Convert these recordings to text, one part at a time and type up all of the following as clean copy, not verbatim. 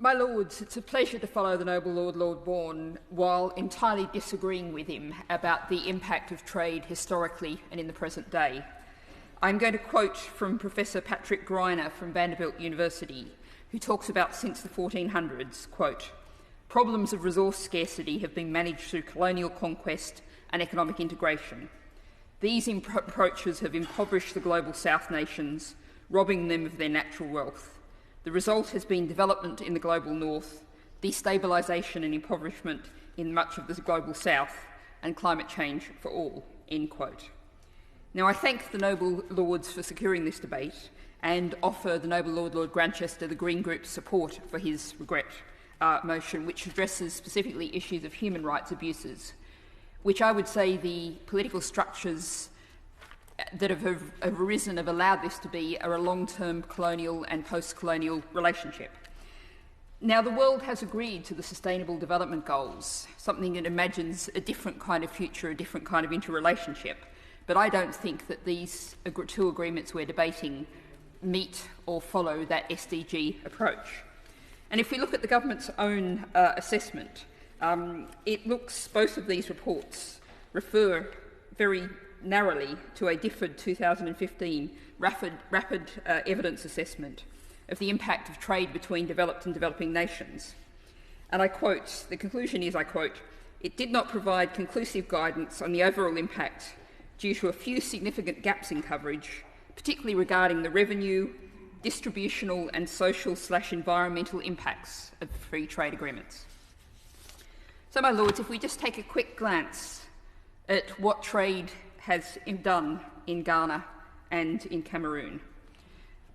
My Lords, it's a pleasure to follow the noble Lord Bourne while entirely disagreeing with him about the impact of trade historically and in the present day. I'm going to quote from Professor Patrick Greiner from Vanderbilt University, who talks about since the 1400s, quote, "Problems of resource scarcity have been managed through colonial conquest and economic integration. These approaches have impoverished the global South nations, robbing them of their natural wealth. The result has been development in the global North, destabilisation and impoverishment in much of the global South, and climate change for all," end quote. Now, I thank the noble Lords for securing this debate and offer the noble Lord Grantchester the Green Group's support for his regret motion, which addresses specifically issues of human rights abuses, which I would say the political structures that have arisen have allowed this to be a long-term colonial and post-colonial relationship. Now, the world has agreed to the Sustainable Development Goals, something that imagines a different kind of future, a different kind of interrelationship, but I don't think that these two agreements we're debating meet or follow that SDG approach. And if we look at the government's own assessment, both of these reports refer very narrowly to a differed 2015 rapid evidence assessment of the impact of trade between developed and developing nations. And I quote, the conclusion is, I quote, "It did not provide conclusive guidance on the overall impact due to a few significant gaps in coverage, particularly regarding the revenue, distributional and social/environmental impacts of free trade agreements." So, my Lords, if we just take a quick glance at what trade has done in Ghana and in Cameroon.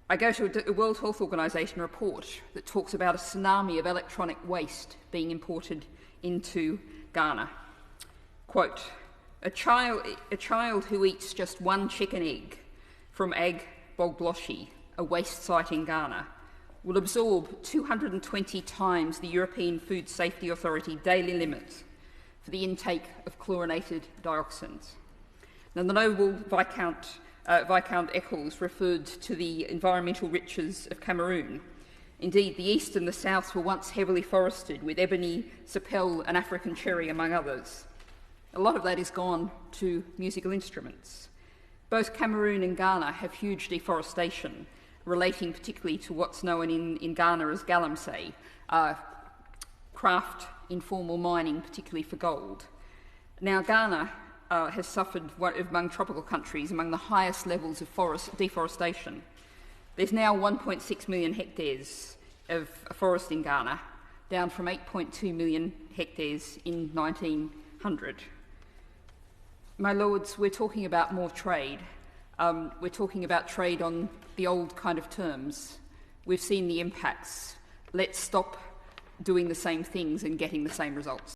I go to a World Health Organization report that talks about a tsunami of electronic waste being imported into Ghana. Quote, a child who eats just one chicken egg from Ag Bogbloshi, a waste site in Ghana, will absorb 220 times the European Food Safety Authority daily limit for the intake of chlorinated dioxins. Now, the noble Viscount Eccles referred to the environmental riches of Cameroon. Indeed, the east and the south were once heavily forested with ebony, sapele and African cherry, among others. A lot of that is gone to musical instruments. Both Cameroon and Ghana have huge deforestation, relating particularly to what's known in Ghana as galamsey, craft informal mining, particularly for gold. Now, Ghana has suffered, among tropical countries, among the highest levels of forest deforestation. There's now 1.6 million hectares of forest in Ghana, down from 8.2 million hectares in 1900. My Lords, we're talking about more trade. We're talking about trade on the old kind of terms. We've seen the impacts. Let's stop doing the same things and getting the same results.